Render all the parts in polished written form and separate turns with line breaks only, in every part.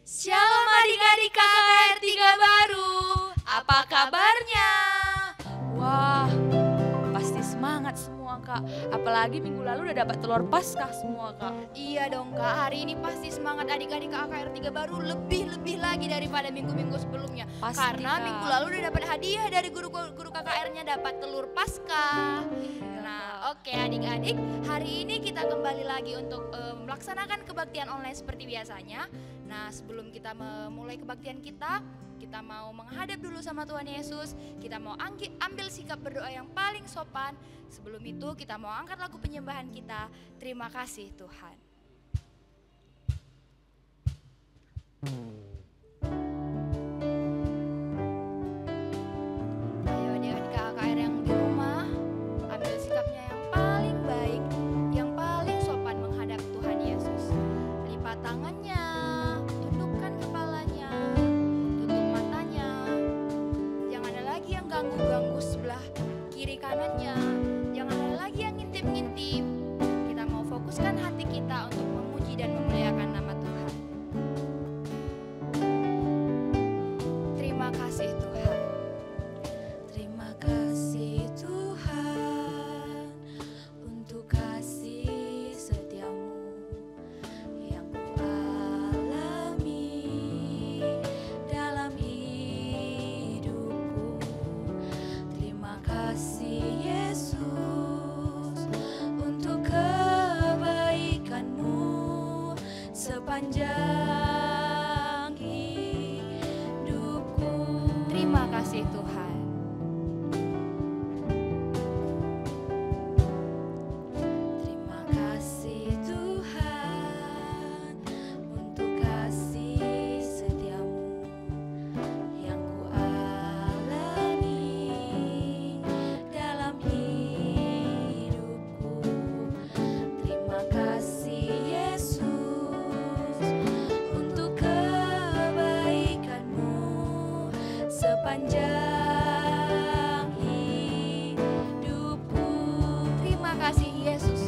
Shalom adik-adik KKR 3 baru, apa kabarnya? Wah, pasti semangat semua kak, apalagi minggu lalu udah dapat telur Paskah semua kak.
Iya dong kak, hari ini pasti semangat adik-adik KKR 3 baru lebih lagi daripada minggu-minggu sebelumnya.
Pasti,
Karena
Kak.
Minggu lalu udah dapat hadiah dari guru KKR-nya, dapat telur Paskah. Nah oke adik-adik, hari ini kita kembali lagi untuk melaksanakan kebaktian online seperti biasanya. Nah sebelum kita memulai kebaktian kita mau menghadap dulu sama Tuhan Yesus. Kita mau ambil sikap berdoa yang paling sopan. Sebelum itu kita mau angkat lagu penyembahan kita. Terima kasih Tuhan. Ayo adik-adik KKR yang di rumah, ambil sikapnya yang paling baik, yang paling sopan menghadap Tuhan Yesus. Lipat tangannya, tundukkan kepalanya, tutup matanya. Jangan ada lagi yang ganggu-ganggu sebelah kiri kanannya. Jangan ada lagi yang ngintip-ngintip. Kita mau fokuskan hati kita untuk memuji dan memuliakan nama Tuhan. Terima kasih Tuhan. Terima kasih Tuhan untuk kasih setiamu yang ku alami dalam hidupku. Terima kasih Yesus untuk kebaikanmu sepanjang hidupku. Terima kasih Tuhan. Terima kasih Tuhan untuk kasih setiamu yang ku alami dalam hidupku. Terima kasih Yesus untuk kebaikanmu sepanjang hidupku. Terima kasih Yesus.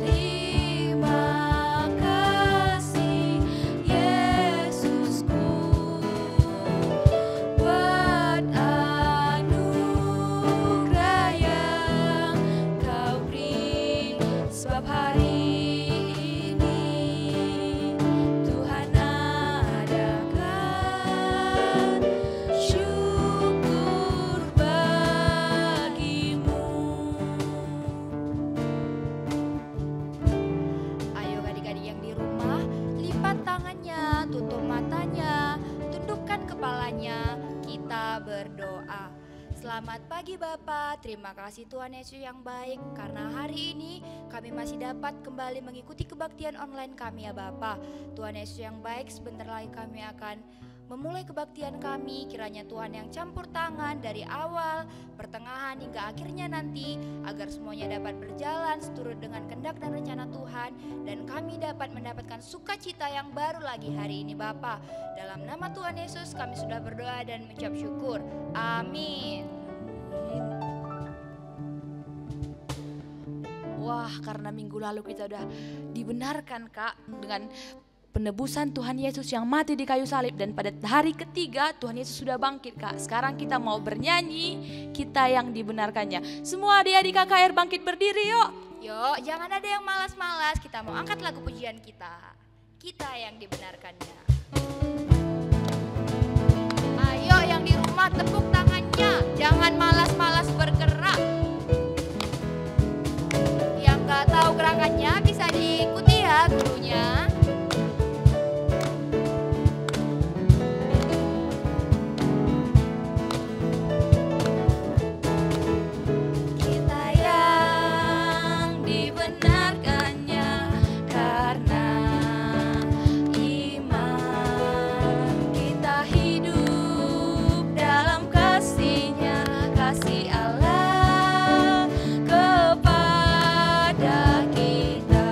Terima kasih Yesusku buat anugerah yang kau beri. Sebab hari ini Tuhan adakan syukur bagimu. Ayo adik-adik yang di rumah, lipat tangannya, tutup matanya, tundukkan kepalanya, kita berdoa. Selamat pagi Bapak, terima kasih Tuhan Yesus yang baik, karena hari ini kami masih dapat kembali mengikuti kebaktian online kami ya Bapak. Tuhan Yesus yang baik, sebentar lagi kami akan memulai kebaktian kami. Kiranya Tuhan yang campur tangan dari awal, pertengahan hingga akhirnya nanti, agar semuanya dapat berjalan seturut dengan kehendak dan rencana Tuhan, dan kami dapat mendapatkan sukacita yang baru lagi hari ini Bapa. Dalam nama Tuhan Yesus kami sudah berdoa dan mengucap syukur. Amin.
Wah, karena minggu lalu kita udah dibenarkan kak dengan penebusan Tuhan Yesus yang mati di kayu salib, dan pada hari ketiga Tuhan Yesus sudah bangkit kak. Sekarang kita mau bernyanyi, kita yang dibenarkannya. Semua adik-adik KKR bangkit berdiri yuk.
Yuk, jangan ada yang malas-malas, kita mau angkat lagu pujian kita. Kita yang dibenarkannya. Ayo yang di rumah tepuk tangannya, jangan malas-malas bergerak. Yang gak tahu gerakannya bisa diikuti ya gurunya. Kita yang dibenarkannya karena iman. Kita hidup dalam kasih-Nya, kasih Allah kepada kita.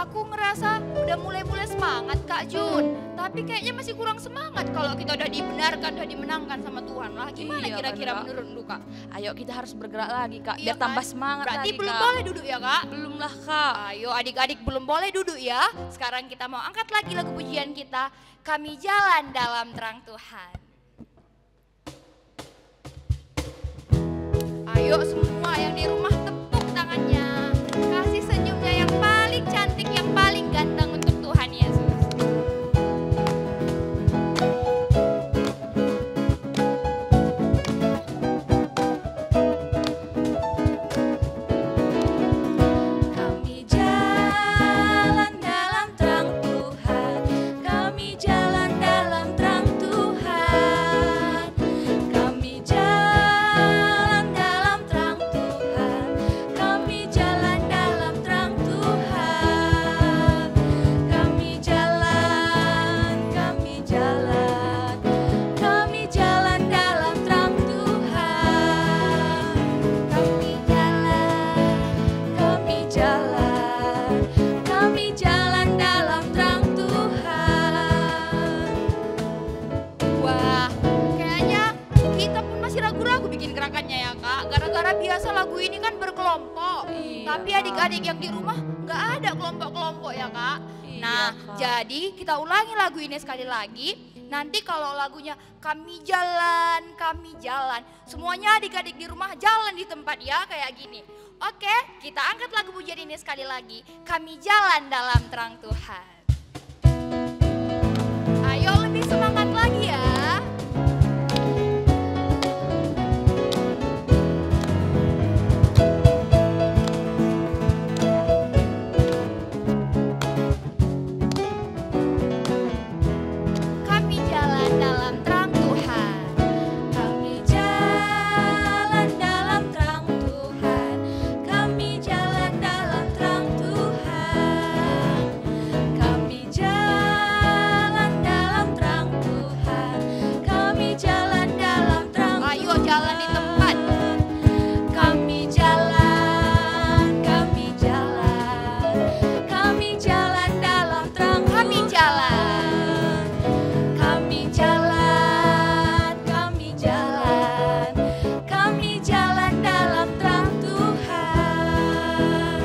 Aku ngerasa udah mulai semangat Kak Jun. Tapi kayaknya masih kurang semangat kalau kita udah dibenarkan, udah dimenangkan sama Tuhan lah. Gimana
Iya,
kira-kira
kan, Kak?
menurut lu Kak?
Ayo kita harus bergerak lagi Kak,
Iya
biar tambah
kan?
semangat
Berarti
lagi
belum
Kak.
boleh duduk ya Kak?
Belum lah Kak.
Ayo adik-adik belum boleh duduk ya. Sekarang kita mau angkat lagi lagu pujian kita. Kami jalan dalam terang Tuhan. Ayo semua yang di rumah tepuk tangannya. Kasih senyumnya yang paling cantik, yang paling ganteng untuk Tuhan Yesus.
Kami jalan dalam terang Tuhan, kami jalan dalam terang Tuhan, kami jalan dalam terang Tuhan, kami jalan dalam terang Tuhan, kami jalan, kami jalan, kami jalan dalam terang Tuhan, kami jalan, kami jalan dalam terang Tuhan.
Wah, kayaknya kita pun masih ragu-ragu bikin gerakannya ya Kak. Gara-gara biasa lagu ini kan berkelompok.
Iya,
Tapi
Kak.
adik-adik yang di rumah nggak ada kelompok-kelompok ya Kak.
Iya,
Nah,
Kak.
jadi kita ulangi lagu ini sekali lagi. Nanti kalau lagunya kami jalan, semuanya adik-adik di rumah jalan di tempat ya kayak gini. Oke, kita angkat lagu pujian ini sekali lagi. Kami jalan dalam terang Tuhan. Ayo lebih semangat lagi ya. Kami jalan dalam terang Tuhan.
Kami jalan dalam terang Tuhan, kami jalan dalam terang Tuhan, kami jalan dalam terang Tuhan, kami jalan dalam terang Tuhan.
Ayo jalan di tempat.
Kami jalan, kami jalan, kami jalan dalam terang
Kami
Tuhan.
jalan.
Kami jalan, kami jalan, kami jalan dalam terang Tuhan.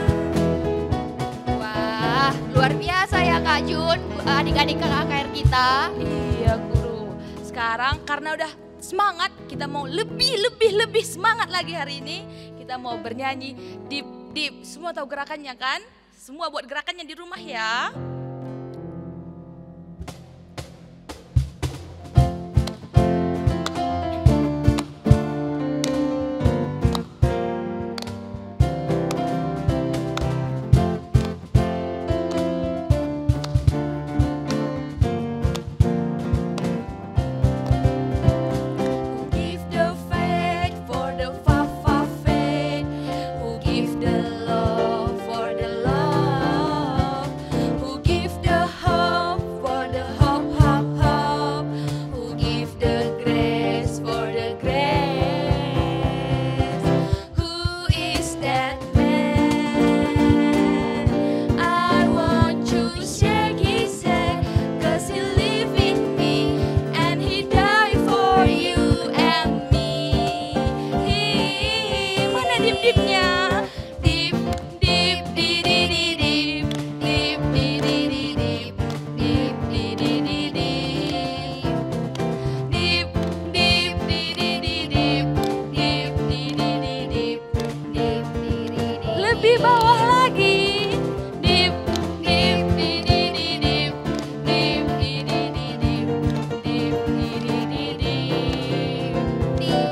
Wah, luar biasa ya Kak Jun, adik-adik kakak KKR kita.
Iya guru, sekarang karena udah semangat, kita mau lebih semangat lagi hari ini. Kita mau bernyanyi dip dip. Semua tahu gerakannya kan? Semua buat gerakannya di rumah ya. Who give the faith for the faith? Who give the love for the love? Who give the hope for the hope? Who give the grace for the grace? Who is that man? I want to shake his hand, 'cause he live in me and he died for you and me. Mana dip-dipnya? Dip, dip, di di di dip, dip, di di di dip, dip, di di di dip. Dip, dip, di di di dip, dip, di di di dip, dip, di di di. Lebih bawah lagi. Dip, dip, di di di dip, dip, di di di dip, dip, di di di dip.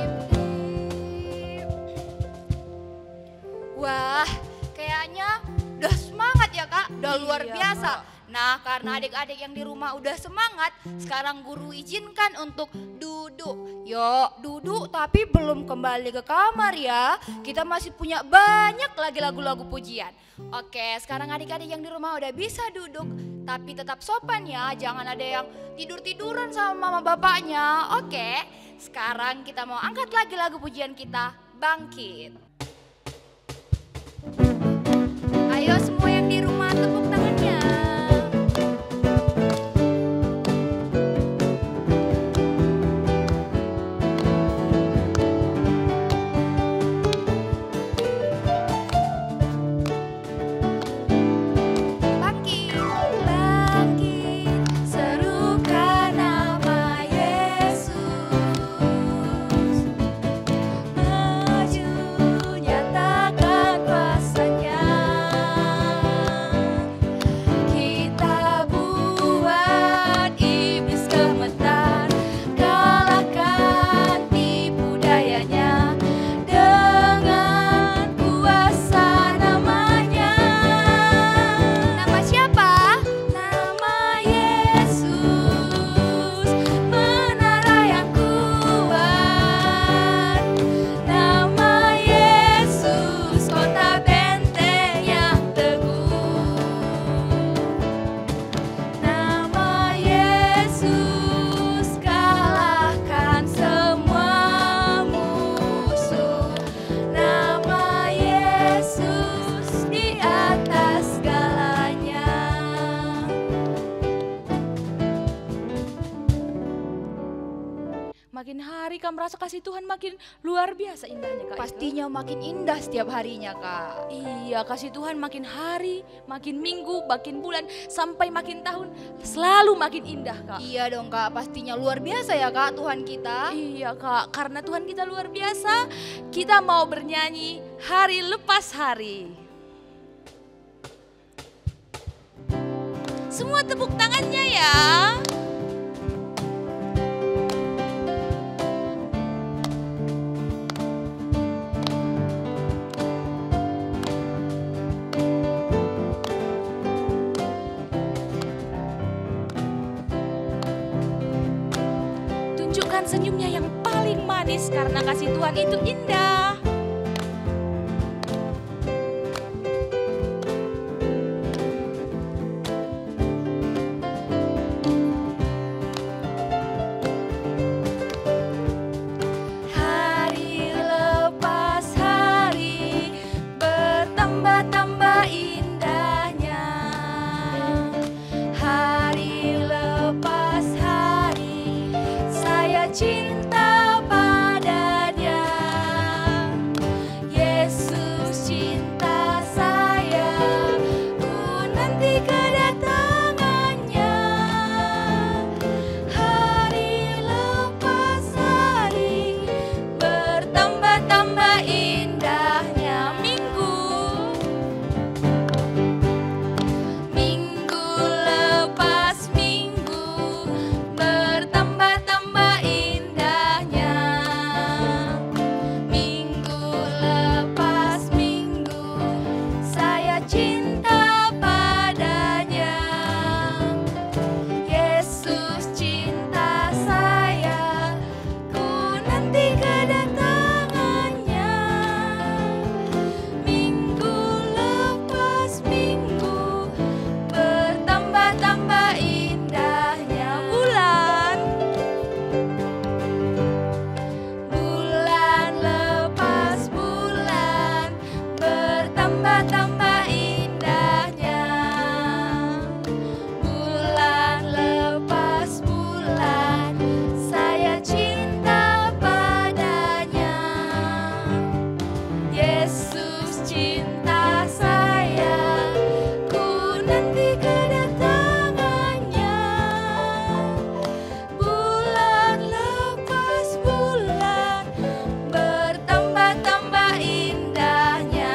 Wah, kayaknya udah semangat ya Kak, udah luar
Iya,
biasa.
Kak.
Nah, karena adik-adik yang di rumah udah semangat, sekarang guru izinkan untuk duduk. Yuk, duduk tapi belum kembali ke kamar ya. Kita masih punya banyak lagi lagu-lagu pujian. Oke, sekarang adik-adik yang di rumah udah bisa duduk, tapi tetap sopan ya. Jangan ada yang tidur-tiduran sama mama bapaknya. Oke, sekarang kita mau angkat lagi lagu pujian kita, Bangkit. Ayo semua yang di rumah tepuk tangannya.
makin hari Kak merasa kasih Tuhan makin luar biasa indahnya Kak.
Pastinya makin indah setiap harinya Kak.
Iya, kasih Tuhan makin hari, makin minggu, makin bulan, sampai makin tahun selalu makin indah Kak.
Iya dong Kak, pastinya luar biasa ya Kak Tuhan kita.
Iya Kak, karena Tuhan kita luar biasa, kita mau bernyanyi hari lepas hari. Semua tepuk tangannya ya. Tunjukkan senyumnya yang paling manis karena kasih Tuhan itu indah. Hari lepas hari bertambah-tambah indahnya. Hari lepas hari saya cinta padanya. Yesus cinta saya, ku nanti kedatangannya. Hari lepas hari bertambah-tambah indahnya. Minggu lepas minggu bertambah-tambah indahnya. Minggu lepas minggu saya cinta padanya. Yesus cinta saya, ku nanti kedatangannya. Minggu lepas minggu bertambah-tambah indahnya. Bulan lepas bulan bertambah-tambah indahnya. Bulan lepas bulan saya cinta padanya. Yesus cinta saya, ku nanti kedatangannya. Bulan lepas bulan bertambah-tambah indahnya.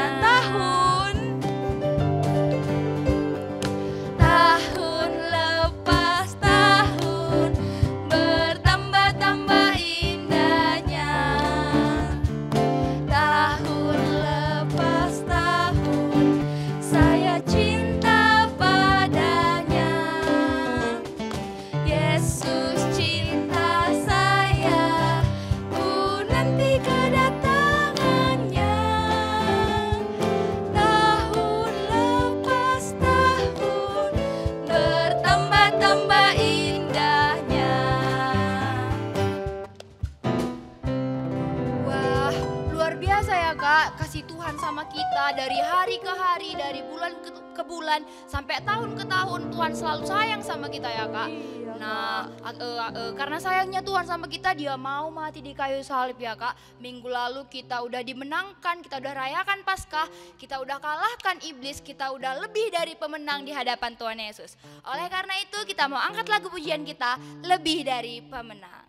Tahun lepas tahun bertambah-tambah indahnya. Tahun lepas tahun saya cinta padanya. Yesus cinta saya, ku nanti kedatangannya. Tahun lepas tahun bertambah-tambah indahnya.
Wah, luar biasa ya Kak, kasih Tuhan sama kita dari hari ke hari, dari bulan ke bulan, sampai tahun ke tahun Tuhan selalu sayang sama kita ya Kak. Nah, karena sayangnya Tuhan sama kita, Dia mau mati di kayu salib ya Kak. Minggu lalu kita udah dimenangkan, kita udah rayakan Paskah, kita udah kalahkan iblis, kita udah lebih dari pemenang di hadapan Tuhan Yesus. Oleh karena itu kita mau angkat lagu pujian kita, Lebih Dari Pemenang.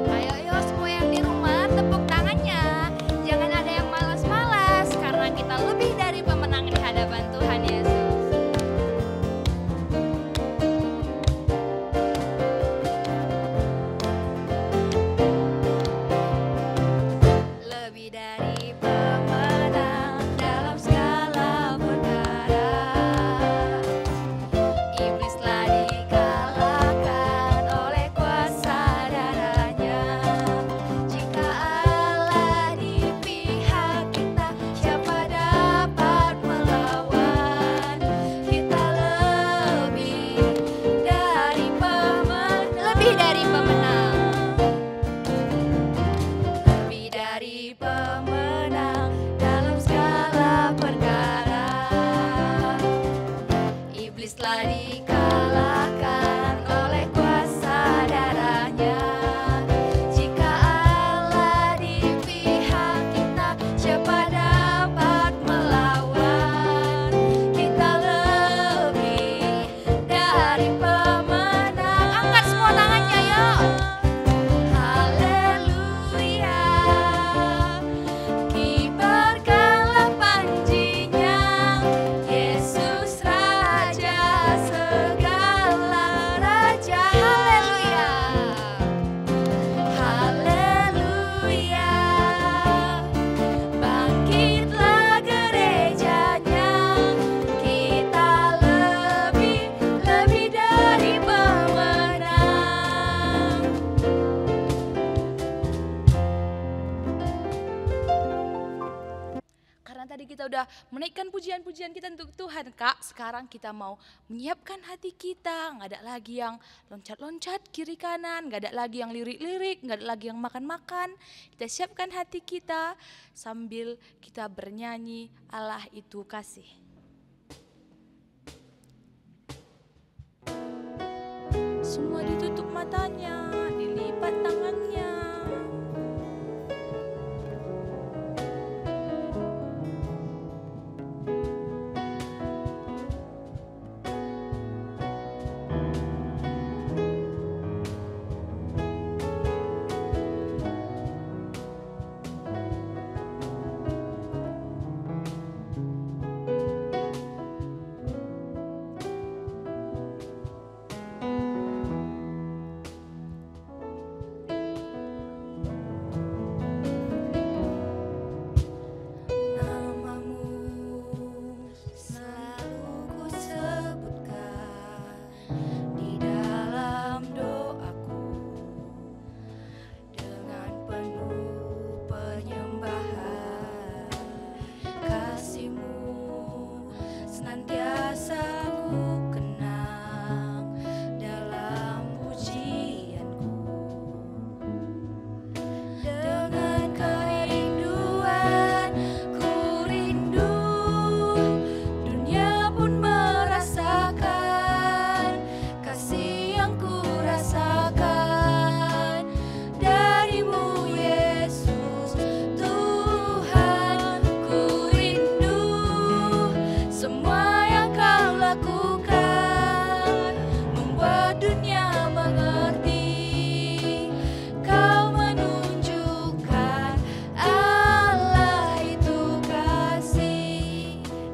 Ayo semua yang di rumah tepuk tangannya. Jangan ada yang malas-malas karena kita lebih dari pemenang di hadapan Tuhan Yesus.
Lebih dari pemenang dalam segala perkara, iblis telah dikalahkan. menaikkan pujian-pujian kita untuk Tuhan, Kak, sekarang kita mau menyiapkan hati kita. Nggak ada lagi yang loncat-loncat kiri kanan, nggak ada lagi yang lirik-lirik, nggak ada lagi yang makan-makan. Kita siapkan hati kita sambil kita bernyanyi, Allah itu kasih. Semua ditutup matanya, dilipat tangannya.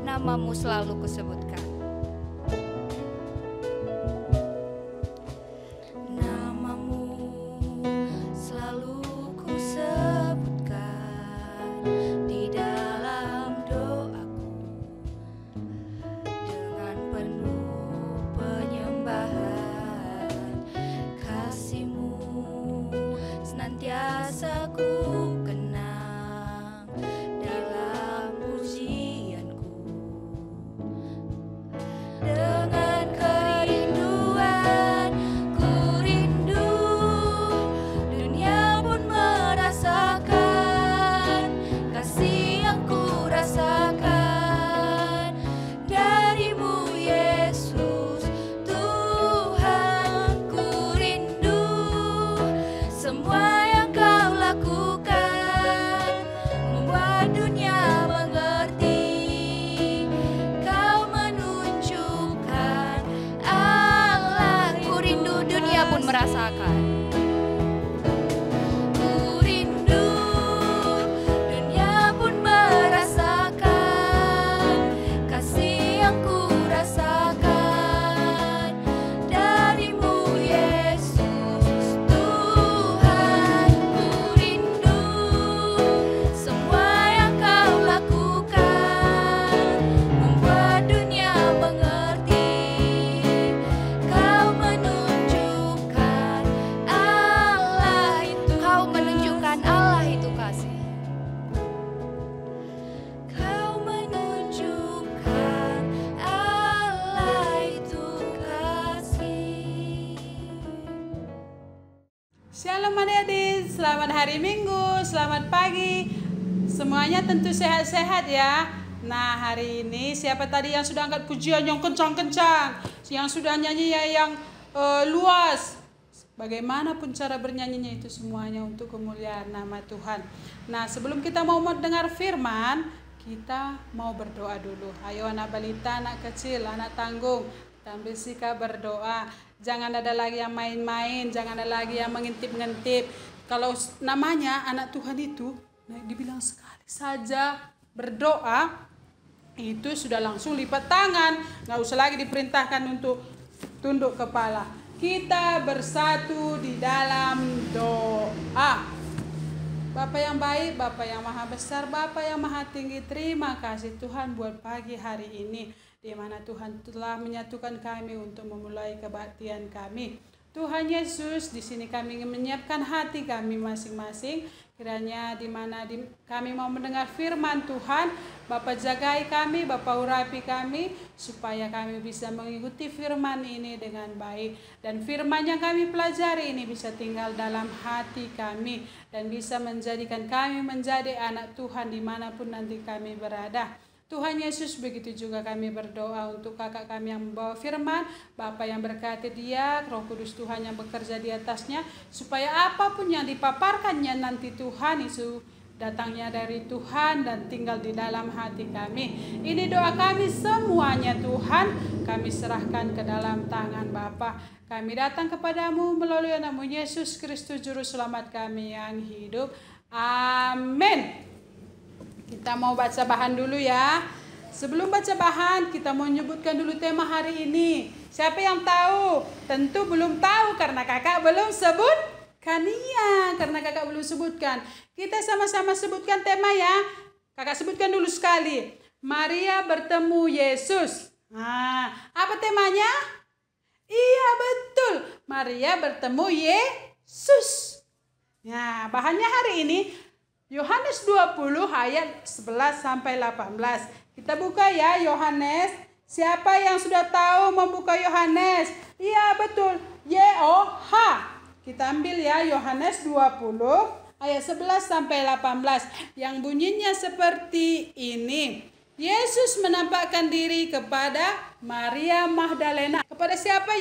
Namamu selalu kusebutkan. Namamu selalu kusebutkan di dalam doaku, dengan penuh penyembahan. Kasih-Mu senantiasa ku kenang dalam pujianku. Dengan kerinduan ku rindu, dunia pun merasakan kasih yang ku rasakan dari-Mu Yesus Tuhan. Ku rindu semua yang Kau lakukan, membuat dunia mengerti. Kau menunjukkan Allah. Ku rindu dunia pun merasakan. Ku rindu dunia pun merasakan kasih yang ku rasakan dari-Mu Yesus Tuhan. Ku rindu semua yang Kau lakukan, membuat dunia mengerti. Kau menunjukkan Allah itu. Kau menunjukkan Allah itu kasih. Kau menunjukkan Allah itu kasih.
Shalom adik-adik, selamat hari Minggu, selamat pagi. Semuanya tentu sehat-sehat ya. Nah, hari ini siapa tadi yang sudah angkat pujian yang kencang-kencang, yang sudah nyanyi yang luas? Bagaimanapun cara bernyanyinya itu semuanya untuk kemuliaan nama Tuhan. Nah, sebelum kita mau dengar firman, kita mau berdoa dulu. Ayo anak balita, anak kecil, anak tanggung, kita ambil sikap berdoa. Jangan ada lagi yang main-main, jangan ada lagi yang mengintip-ngintip. Kalau namanya anak Tuhan itu, nah, dibilang sekali saja berdoa, itu sudah langsung lipat tangan. Nggak usah lagi diperintahkan untuk tunduk kepala. Kita bersatu di dalam doa. Bapa yang baik, Bapa yang maha besar, Bapa yang maha tinggi, terima kasih Tuhan buat pagi hari ini, di mana Tuhan telah menyatukan kami untuk memulai kebaktian kami. Tuhan Yesus, di sini kami ingin menyiapkan hati kami masing-masing. Kiranya di mana kami mau mendengar firman Tuhan, Bapa jagai kami, Bapa urapi kami, supaya kami bisa mengikuti firman ini dengan baik. Dan firman yang kami pelajari ini bisa tinggal dalam hati kami, dan bisa menjadikan kami menjadi anak Tuhan dimanapun nanti kami berada. Tuhan Yesus, begitu juga kami berdoa untuk kakak kami yang membawa firman, Bapa yang berkati dia, Roh Kudus Tuhan yang bekerja di atasnya, supaya apapun yang dipaparkannya nanti Tuhan itu datangnya dari Tuhan dan tinggal di dalam hati kami. Ini doa kami semuanya Tuhan, kami serahkan ke dalam tangan Bapa. Kami datang kepadamu melalui nama Yesus Kristus Juru Selamat kami yang hidup. Amin. Kita mau baca bahan dulu ya. Sebelum baca bahan, kita mau menyebutkan dulu tema hari ini. Siapa yang tahu? Tentu belum tahu karena kakak belum sebutkan. Iya, karena kakak belum sebutkan. Kita sama-sama sebutkan tema ya. Kakak sebutkan dulu sekali. Maria bertemu Yesus. Nah, apa temanya? Iya, betul. Maria bertemu Yesus. Nah, bahannya hari ini Yohanes 20 ayat 11 sampai 18. Kita buka ya Yohanes. Siapa yang sudah tahu membuka Yohanes? Iya betul. YOH. Kita ambil ya Yohanes 20 ayat 11 sampai 18 yang bunyinya seperti ini. Yesus menampakkan diri kepada Maria Magdalena. Kepada siapa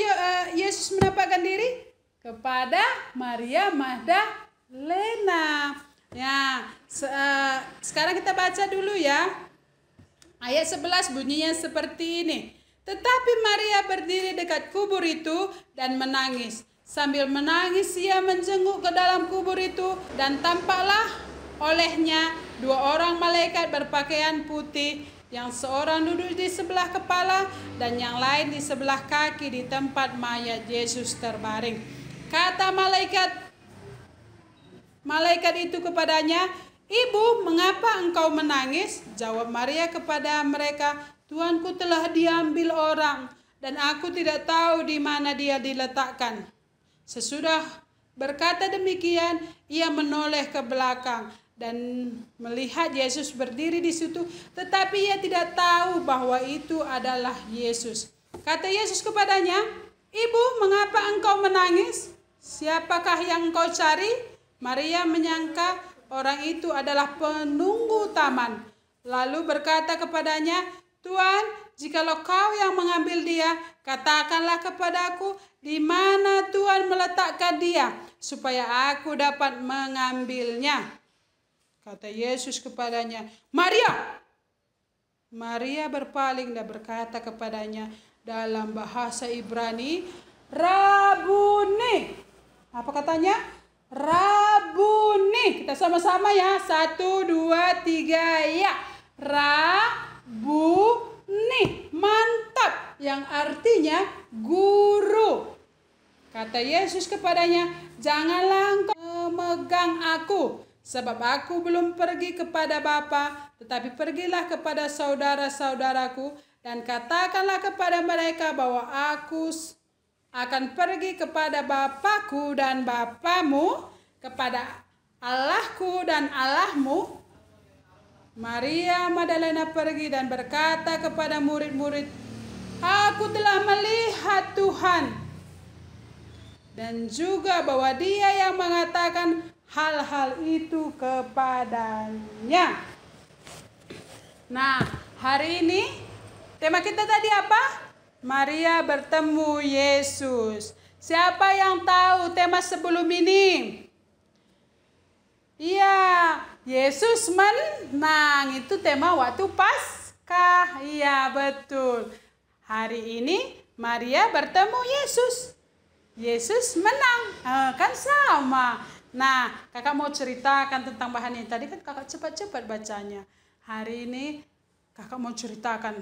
Yesus menampakkan diri? Kepada Maria Magdalena. Ya, sekarang kita baca dulu ya. Ayat 11 bunyinya seperti ini. Tetapi Maria berdiri dekat kubur itu dan menangis. Sambil menangis ia menjenguk ke dalam kubur itu dan tampaklah olehnya dua orang malaikat berpakaian putih, yang seorang duduk di sebelah kepala dan yang lain di sebelah kaki di tempat mayat Yesus terbaring. Kata malaikat itu kepadanya, "Ibu, mengapa engkau menangis?" Jawab Maria kepada mereka, "Tuanku telah diambil orang, dan aku tidak tahu di mana dia diletakkan." Sesudah berkata demikian, ia menoleh ke belakang dan melihat Yesus berdiri di situ, tetapi ia tidak tahu bahwa itu adalah Yesus. Kata Yesus kepadanya, "Ibu, mengapa engkau menangis? Siapakah yang engkau cari?" Maria menyangka orang itu adalah penunggu taman. Lalu berkata kepadanya, "Tuan, jikalau kau yang mengambil dia, katakanlah kepadaku di mana Tuhan meletakkan dia, supaya aku dapat mengambilnya." Kata Yesus kepadanya, "Maria!" Maria berpaling dan berkata kepadanya dalam bahasa Ibrani, "Rabuni." Apa katanya? Rabuni. Kita sama-sama ya. 1, 2, 3 ya. Rabuni. Mantap. Yang artinya guru. Kata Yesus kepadanya, "Janganlah engkau memegang aku, sebab aku belum pergi kepada Bapa, tetapi pergilah kepada saudara-saudaraku dan katakanlah kepada mereka bahwa aku akan pergi kepada Bapakku dan Bapamu, kepada Allahku dan Allahmu." Maria Magdalena pergi dan berkata kepada murid-murid, "Aku telah melihat Tuhan," dan juga bahwa Dia yang mengatakan hal-hal itu kepadanya. Nah, hari ini tema kita tadi apa? Maria bertemu Yesus. Siapa yang tahu tema sebelum ini? Iya, Yesus menang. Itu tema waktu Paskah. Iya, betul. Hari ini Maria bertemu Yesus. Yesus menang. Kan sama. Nah, kakak mau ceritakan tentang bahan ini. Tadi kan kakak cepat-cepat bacanya. Hari ini kakak mau ceritakan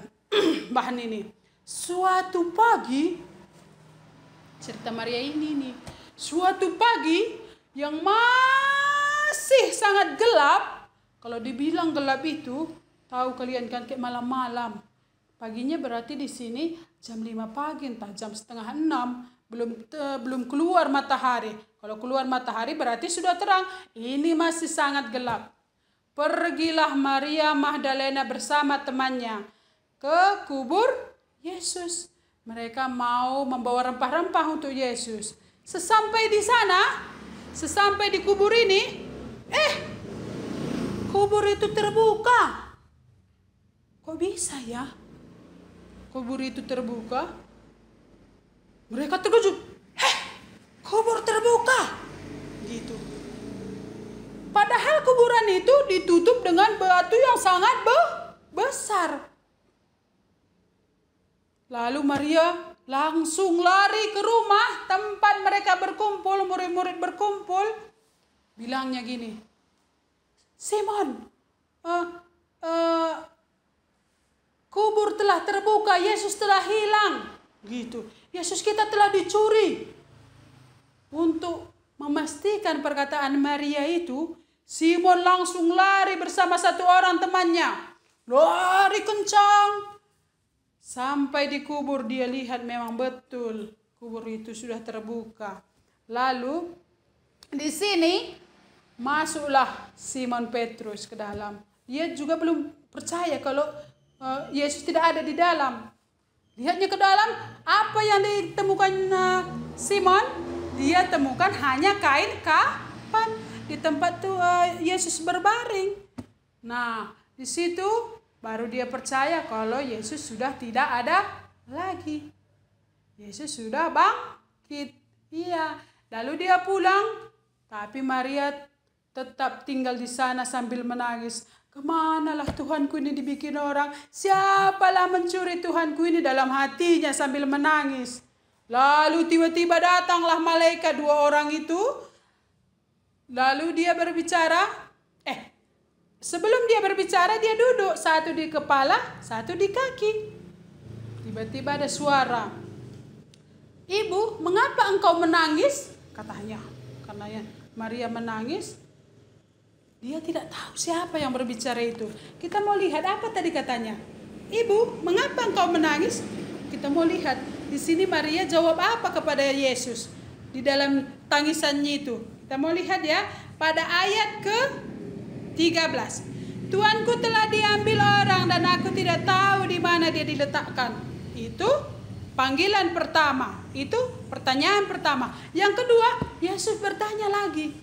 bahan ini. Suatu pagi, cerita Maria ini nih. Suatu pagi yang masih sangat gelap. Kalau dibilang gelap itu, tahu kalian kan kayak malam-malam. Paginya berarti di sini jam 5 pagi, entah jam setengah 6. belum keluar matahari. Kalau keluar matahari berarti sudah terang. Ini masih sangat gelap. Pergilah Maria Magdalena bersama temannya ke kubur Yesus. Mereka mau membawa rempah-rempah untuk Yesus. Sesampai di sana, sesampai di kubur ini, kubur itu terbuka. Kok bisa ya? Kubur itu terbuka. Mereka terkejut. Kubur terbuka. Gitu. Padahal kuburan itu ditutup dengan batu yang sangat besar. Lalu Maria langsung lari ke rumah tempat mereka berkumpul, murid-murid berkumpul. Bilangnya gini, Simon, kubur telah terbuka, Yesus telah hilang. Gitu. Yesus kita telah dicuri. Untuk memastikan perkataan Maria itu, Simon langsung lari bersama satu orang temannya. Lari kencang. Sampai di kubur dia lihat memang betul kubur itu sudah terbuka. Lalu di sini masuklah Simon Petrus ke dalam. Dia juga belum percaya kalau Yesus tidak ada di dalam. Lihatnya ke dalam, apa yang ditemukan Simon? Dia temukan hanya kain kafan di tempat tuh Yesus berbaring. Nah, di situ baru dia percaya kalau Yesus sudah tidak ada lagi. Yesus sudah bangkit. Iya. Lalu dia pulang, tapi Maria tetap tinggal di sana sambil menangis. Kemanalah Tuhanku ini dibikin orang? Siapalah mencuri Tuhanku ini, dalam hatinya sambil menangis. Lalu tiba-tiba datanglah malaikat dua orang itu. Lalu dia berbicara. Sebelum dia berbicara, dia duduk. Satu di kepala, satu di kaki. Tiba-tiba ada suara. Ibu, mengapa engkau menangis? Katanya. Karena Maria menangis. Dia tidak tahu siapa yang berbicara itu. Kita mau lihat apa tadi katanya. Ibu, mengapa engkau menangis? Kita mau lihat. Di sini Maria jawab apa kepada Yesus. Di dalam tangisannya itu. Kita mau lihat ya. Pada ayat ke-13. Tuanku telah diambil orang dan aku tidak tahu di mana dia diletakkan. Itu panggilan pertama. Itu pertanyaan pertama. Yang kedua, Yesus bertanya lagi.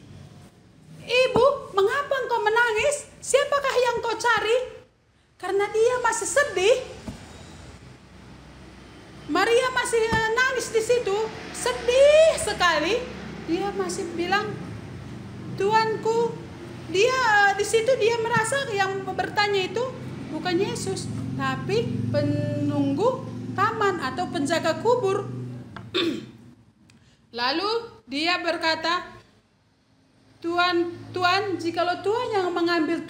Ibu, mengapa engkau menangis? Siapakah yang kau cari? Karena dia masih sedih. Maria masih nangis di situ, sedih sekali. Dia masih bilang, Tuanku. Dia di situ dia merasa yang bertanya itu bukan Yesus, tapi penunggu taman atau penjaga kubur. Lalu dia berkata, Tuan, jikalau Tuhan yang mengambil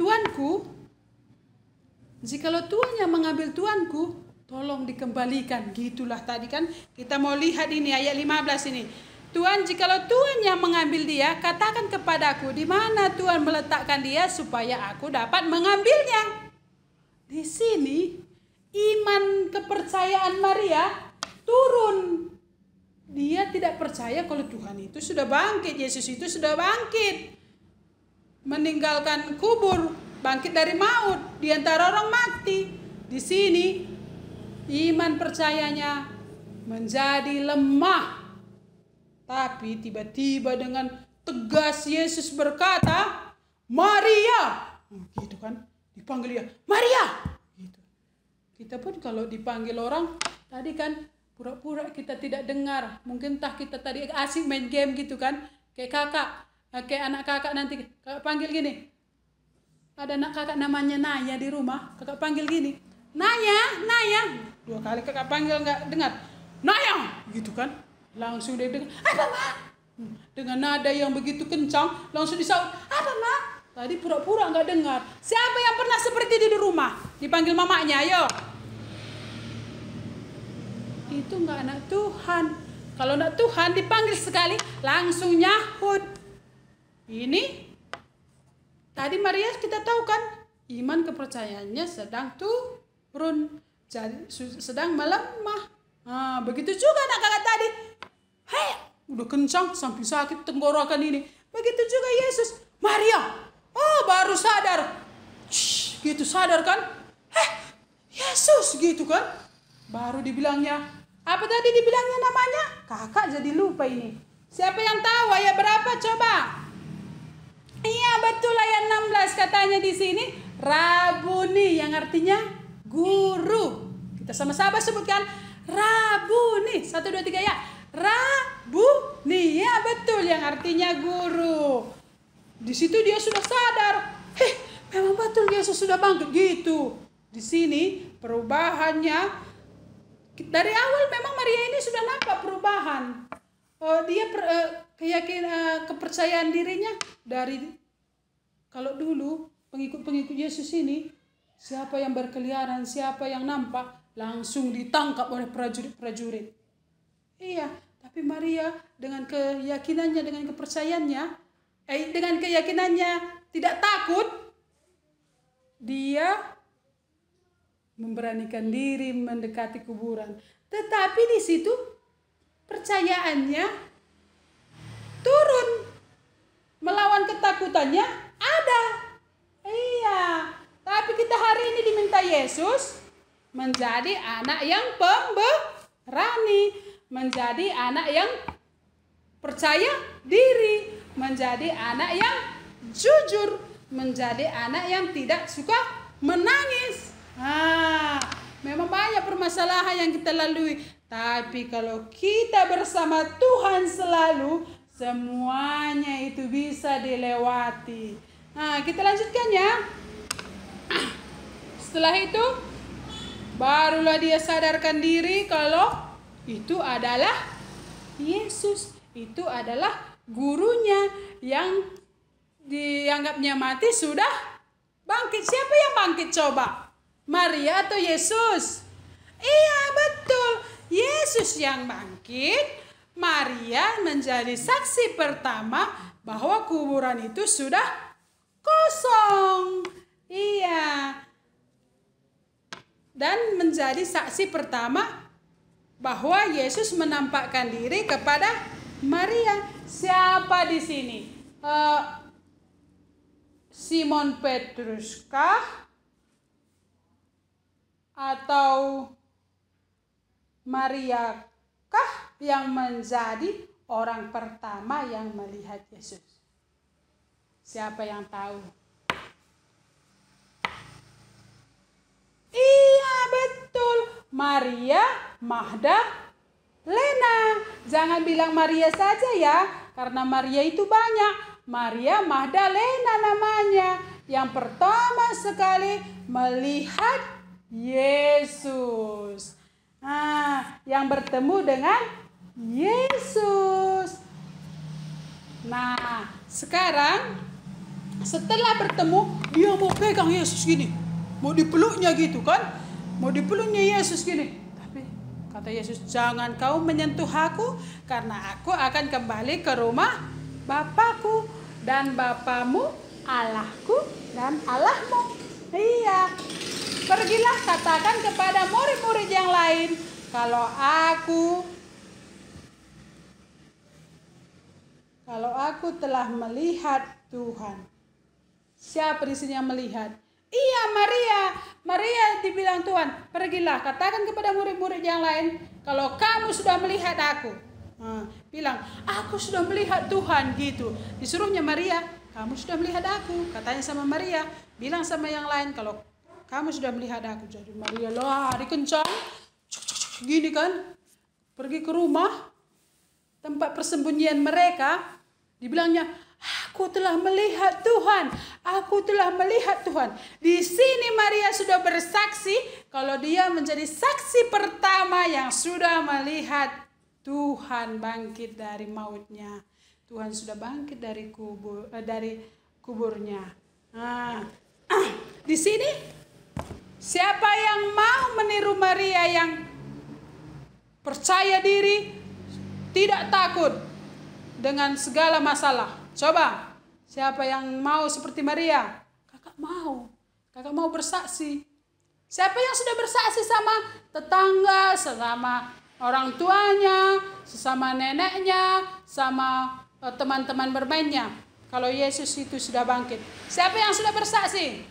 Tuanku, tolong dikembalikan. Gitulah tadi kan kita mau lihat ini ayat 15 ini. Tuhan, jikalau Tuhan yang mengambil dia, katakan kepadaku di mana Tuhan meletakkan dia supaya aku dapat mengambilnya. Di sini iman kepercayaan Maria turun. Dia tidak percaya kalau Tuhan itu sudah bangkit, Yesus itu sudah bangkit. Meninggalkan kubur, bangkit dari maut di antara orang mati. Di sini iman percayanya menjadi lemah. Tapi tiba-tiba dengan tegas Yesus berkata, Maria. Gitu kan, dipanggil dia, Maria. Gitu. Kita pun kalau dipanggil orang, tadi kan pura-pura kita tidak dengar. Mungkin entah kita tadi asik main game gitu kan. Kayak anak kakak nanti kakak panggil gini. Ada anak kakak namanya Naya di rumah, kakak panggil gini, Naya. 2 kali kakak panggil nggak dengar, Naya, gitu kan. Langsung dia dengar, apa mak? Dengan nada yang begitu kencang, langsung disaut, apa mak? Tadi pura-pura nggak dengar. Siapa yang pernah seperti itu di rumah? Dipanggil mamanya, ayo. Itu nggak anak Tuhan. Kalau anak Tuhan dipanggil sekali, langsung nyahut. Ini, tadi Maria kita tahu kan, iman kepercayaannya sedang turun, jadi sedang melemah. Begitu juga anak kakak tadi. Hei, udah kencang sampai sakit tenggorokan ini. Begitu juga Yesus. Maria, oh baru sadar. Gitu sadar kan? Yesus gitu kan? Baru dibilangnya, apa tadi dibilangnya namanya? Kakak jadi lupa ini. Siapa yang tahu ayat berapa coba? Iya betul ayat 16 katanya di sini. Rabuni yang artinya guru. Kita sama-sama sebutkan Rabuni. 1, 2, 3 ya. Rabuni. Ya betul yang artinya guru. Di situ dia sudah sadar. Memang betul Yesus sudah bangkit gitu. Di sini perubahannya dari awal memang Maria ini sudah nampak perubahan. Dia kepercayaan dirinya dari kalau dulu pengikut-pengikut Yesus ini siapa yang berkeliaran, siapa yang nampak langsung ditangkap oleh prajurit-prajurit. Iya, tapi Maria dengan keyakinannya, dengan kepercayaannya, dengan keyakinannya tidak takut, dia memberanikan diri mendekati kuburan. Tetapi di situ percayaannya turun. Melawan ketakutannya ada. Iya. Tapi kita hari ini diminta Yesus menjadi anak yang pemberani. Menjadi anak yang percaya diri. Menjadi anak yang jujur. Menjadi anak yang tidak suka menangis. Memang banyak permasalahan yang kita lalui. Tapi kalau kita bersama Tuhan selalu, semuanya itu bisa dilewati. Kita lanjutkan ya. Setelah itu, barulah dia sadarkan diri kalau itu adalah Yesus. Itu adalah gurunya yang dianggapnya mati sudah bangkit. Siapa yang bangkit coba? Maria atau Yesus? Iya betul, Yesus yang bangkit. Maria menjadi saksi pertama bahwa kuburan itu sudah kosong. Iya. Dan menjadi saksi pertama bahwa Yesus menampakkan diri kepada Maria. Siapa di sini? Simon Petrus kah? Atau Maria kah yang menjadi orang pertama yang melihat Yesus? Siapa yang tahu? Iya betul, Maria Magdalena. Jangan bilang Maria saja ya, karena Maria itu banyak. Maria Magdalena namanya, yang pertama sekali melihat Yesus. Yang bertemu dengan Yesus. Nah, sekarang setelah bertemu, dia mau pegang Yesus gini. Mau dipeluknya gitu kan? Mau dipeluknya Yesus gini. Tapi kata Yesus, jangan kau menyentuh aku, karena aku akan kembali ke rumah Bapakku dan Bapamu, Allahku dan Allahmu. Iya. Pergilah katakan kepada murid-murid yang lain, kalau aku telah melihat Tuhan. Siapa di sini yang melihat? Iya, Maria. Maria dibilang Tuhan, pergilah katakan kepada murid-murid yang lain, kalau kamu sudah melihat aku. Bilang, aku sudah melihat Tuhan gitu. Disuruhnya Maria, kamu sudah melihat aku. Katanya sama Maria, bilang sama yang lain, kalau kamu sudah melihat aku. Jadi Maria lari kencang. Gini kan. Pergi ke rumah. Tempat persembunyian mereka. Dibilangnya, aku telah melihat Tuhan. Aku telah melihat Tuhan. Di sini Maria sudah bersaksi. Kalau dia menjadi saksi pertama yang sudah melihat Tuhan bangkit dari mautnya. Tuhan sudah bangkit dari kuburnya. Di sini siapa yang mau meniru Maria yang percaya diri, tidak takut dengan segala masalah? Coba, siapa yang mau seperti Maria? Kakak mau bersaksi. Siapa yang sudah bersaksi sama tetangga, sama orang tuanya, sesama neneknya, sama teman-teman bermainnya. Kalau Yesus itu sudah bangkit. Siapa yang sudah bersaksi?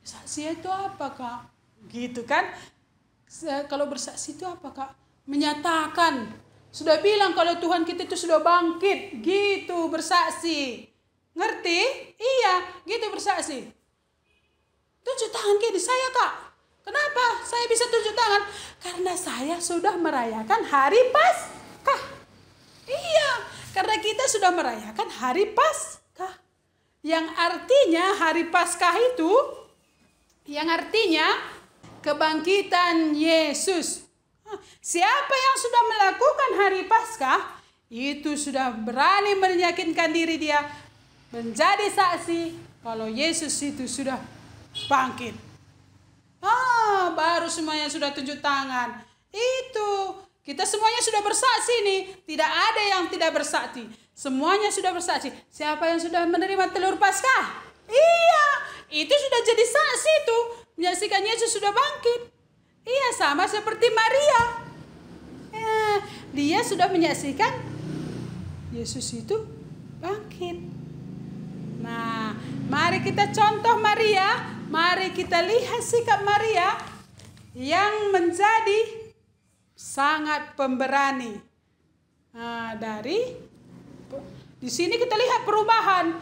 Saksi itu apa, Kak? Gitu kan? Kalau bersaksi itu apa, Kak? Menyatakan. Sudah bilang kalau Tuhan kita itu sudah bangkit. Gitu bersaksi. Ngerti? Iya, gitu bersaksi. Tunjuk tangan kiri saya, Kak. Kenapa saya bisa tunjuk tangan? Karena saya sudah merayakan hari Paskah. Iya, karena kita sudah merayakan hari Paskah. Yang artinya hari Paskah itu, yang artinya kebangkitan Yesus. Siapa yang sudah melakukan hari Paskah, itu sudah berani meyakinkan diri dia menjadi saksi kalau Yesus itu sudah bangkit. Baru semuanya sudah tunjuk tangan. Itu kita semuanya sudah bersaksi nih. Tidak ada yang tidak bersaksi. Semuanya sudah bersaksi. Siapa yang sudah menerima telur Paskah? Iya, itu sudah jadi saksi itu. Menyaksikan Yesus sudah bangkit. Iya, sama seperti Maria. Dia sudah menyaksikan Yesus itu bangkit. Nah, mari kita contoh Maria. Mari kita lihat sikap Maria yang menjadi sangat pemberani. Di sini kita lihat perubahan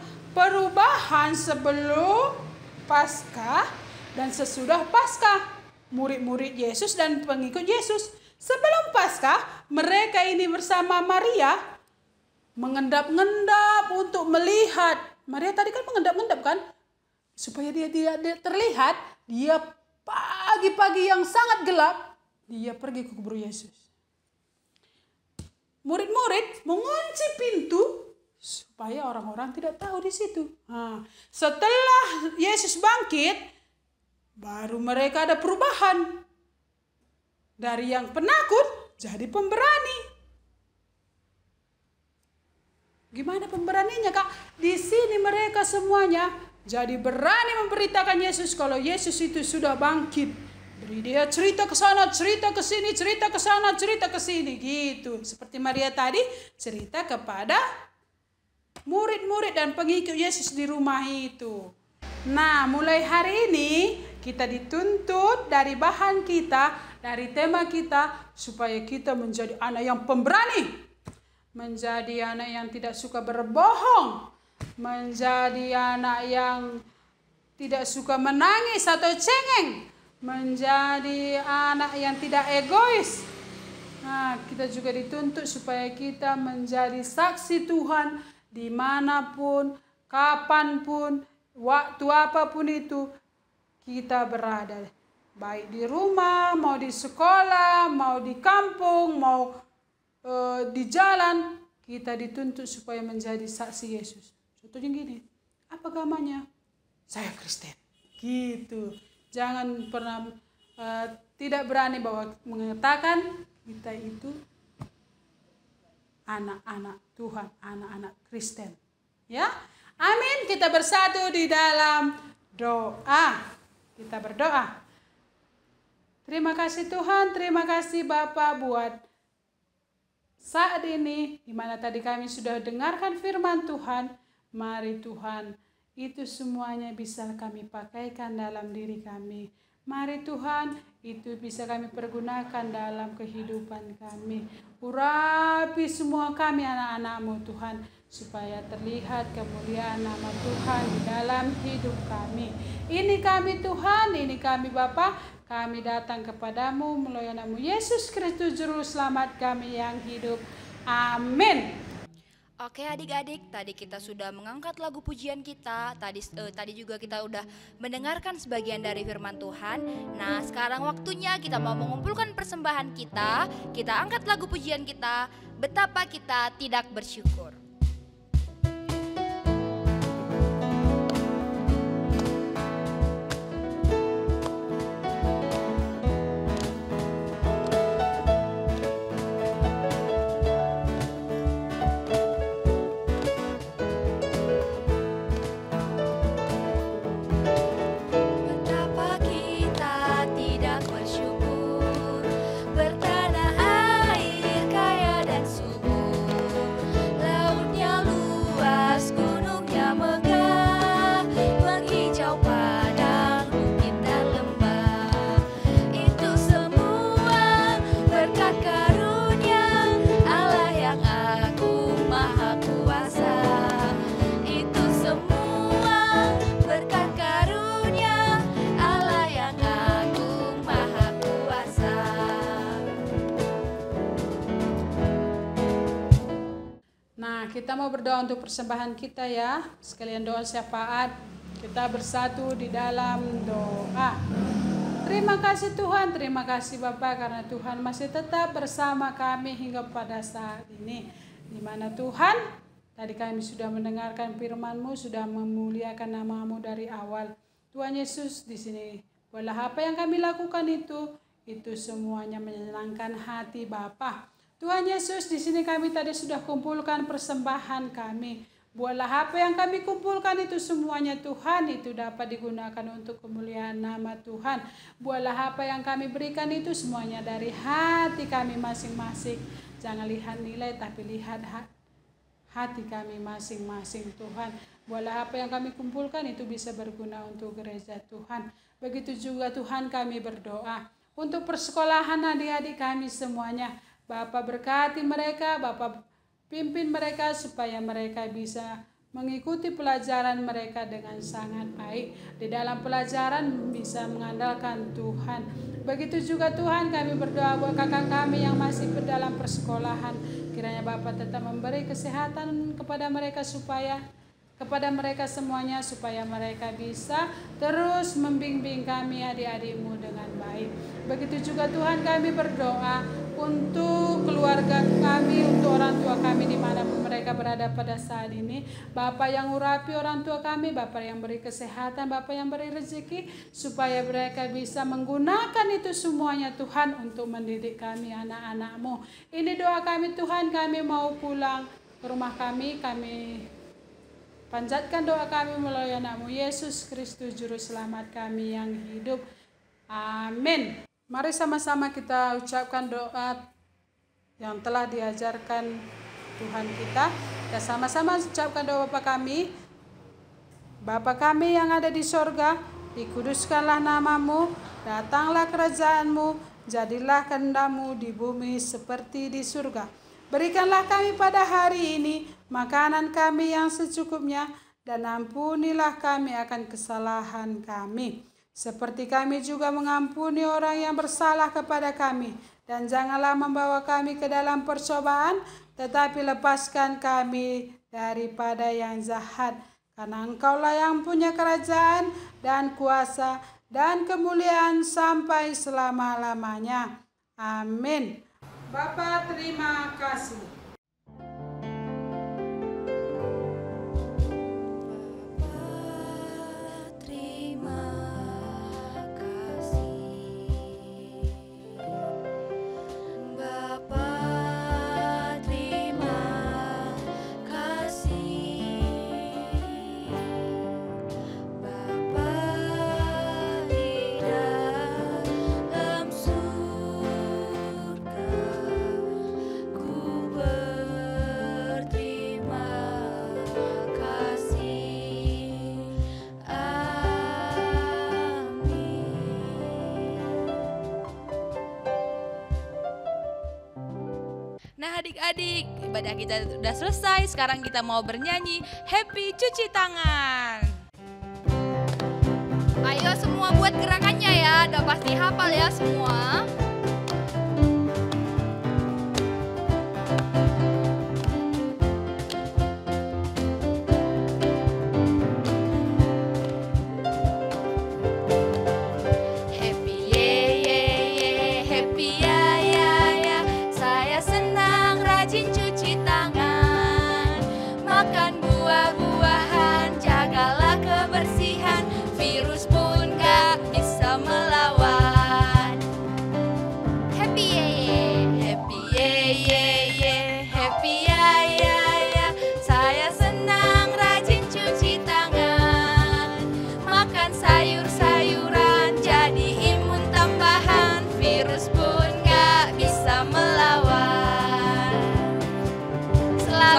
sebelum Paskah dan sesudah Paskah. Murid-murid Yesus dan pengikut Yesus. Sebelum Paskah, mereka ini bersama Maria mengendap-endap untuk melihat. Maria tadi kan mengendap-endap kan? Supaya dia tidak terlihat, dia pagi-pagi yang sangat gelap, dia pergi ke kubur Yesus. Murid-murid mengunci pintu supaya orang-orang tidak tahu di situ. Setelah Yesus bangkit, baru mereka ada perubahan. Dari yang penakut jadi pemberani. Gimana pemberaninya, Kak? Di sini mereka semuanya jadi berani memberitakan Yesus kalau Yesus itu sudah bangkit. Beri dia cerita ke sana, cerita ke sini, cerita ke sana, cerita ke sini, gitu. Seperti Maria tadi cerita kepada murid-murid dan pengikut Yesus di rumah itu. Nah, mulai hari ini kita dituntut dari bahan kita, dari tema kita, supaya kita menjadi anak yang pemberani, menjadi anak yang tidak suka berbohong, menjadi anak yang tidak suka menangis atau cengeng, menjadi anak yang tidak egois. Nah, kita juga dituntut supaya kita menjadi saksi Tuhan dimanapun, kapanpun, waktu apapun itu kita berada. Baik di rumah, mau di sekolah, mau di kampung, mau di jalan, kita dituntut supaya menjadi saksi Yesus. Contohnya gini, apa agamanya? Saya Kristen. Gitu. Jangan pernah tidak berani bahwa mengatakan kita itu anak-anak Tuhan, anak-anak Kristen. Ya, amin. Kita bersatu di dalam doa. Kita berdoa. Terima kasih Tuhan, terima kasih Bapak buat saat ini, di mana tadi kami sudah dengarkan firman Tuhan. Mari Tuhan, itu semuanya bisa kami pakaikan dalam diri kami. Mari Tuhan, itu bisa kami pergunakan dalam kehidupan kami. Urapi semua kami anak-anak-Mu Tuhan, supaya terlihat kemuliaan nama Tuhan di dalam hidup kami. Ini kami Tuhan, ini kami Bapa, kami datang kepadamu melalui nama Yesus Kristus Juru Selamat kami yang hidup. Amin.
Oke adik-adik, tadi kita sudah mengangkat lagu pujian kita. Tadi juga kita udah mendengarkan sebagian dari firman Tuhan. Nah, sekarang waktunya kita mau mengumpulkan persembahan kita. Kita angkat lagu pujian kita, Betapa Kita Tidak Bersyukur. Betapa
kita mau berdoa untuk persembahan kita ya. Sekalian doa syafaat. Kita bersatu di dalam doa. Terima kasih Tuhan, terima kasih Bapa karena Tuhan masih tetap bersama kami hingga pada saat ini. Di mana Tuhan, tadi kami sudah mendengarkan firman-Mu, sudah memuliakan nama-Mu dari awal. Tuhan Yesus, di sini walau apa yang kami lakukan itu semuanya menyenangkan hati Bapa. Tuhan Yesus, di sini kami tadi sudah kumpulkan persembahan kami. Buatlah apa yang kami kumpulkan itu semuanya Tuhan, itu dapat digunakan untuk kemuliaan nama Tuhan. Buatlah apa yang kami berikan itu semuanya dari hati kami masing-masing. Jangan lihat nilai tapi lihat hati kami masing-masing Tuhan. Buatlah apa yang kami kumpulkan itu bisa berguna untuk gereja Tuhan. Begitu juga Tuhan kami berdoa untuk persekolahan adik-adik kami semuanya. Bapa berkati mereka, Bapa pimpin mereka supaya mereka bisa mengikuti pelajaran mereka dengan sangat baik. Di dalam pelajaran bisa mengandalkan Tuhan. Begitu juga Tuhan kami berdoa buat kakak kami yang masih dalam persekolahan. Kiranya Bapa tetap memberi kesehatan kepada mereka semuanya supaya mereka bisa terus membimbing kami adik-adikmu dengan baik. Begitu juga Tuhan kami berdoa untuk keluarga kami, untuk orang tua kami dimanapun mereka berada pada saat ini. Bapa yang urapi orang tua kami, Bapa yang beri kesehatan, Bapa yang beri rezeki, supaya mereka bisa menggunakan itu semuanya Tuhan untuk mendidik kami anak-anak-Mu. Ini doa kami Tuhan, kami mau pulang ke rumah kami panjatkan doa kami melalui anak-Mu Yesus Kristus Juru Selamat kami yang hidup. Amin. Mari sama-sama kita ucapkan doa yang telah diajarkan Tuhan kita. Kita sama-sama ucapkan doa Bapa kami. Bapa kami yang ada di sorga, dikuduskanlah nama-Mu, datanglah kerajaan-Mu, jadilah kehendak-Mu di bumi seperti di surga. Berikanlah kami pada hari ini makanan kami yang secukupnya, dan ampunilah kami akan kesalahan kami, seperti kami juga mengampuni orang yang bersalah kepada kami. Dan janganlah membawa kami ke dalam percobaan, tetapi lepaskan kami daripada yang jahat. Karena Engkaulah yang punya kerajaan dan kuasa dan kemuliaan sampai selama-lamanya. Amin. Bapa, terima kasih.
Nah adik-adik, ibadah kita sudah selesai. Sekarang kita mau bernyanyi Happy Cuci Tangan.
Ayo semua buat gerakannya ya, udah pasti hafal ya semua.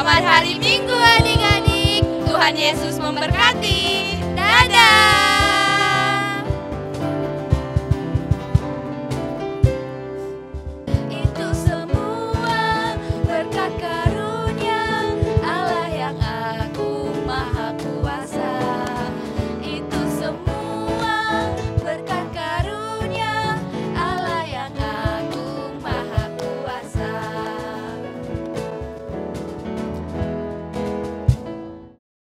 Selamat hari Minggu adik-adik. Tuhan Yesus memberkati.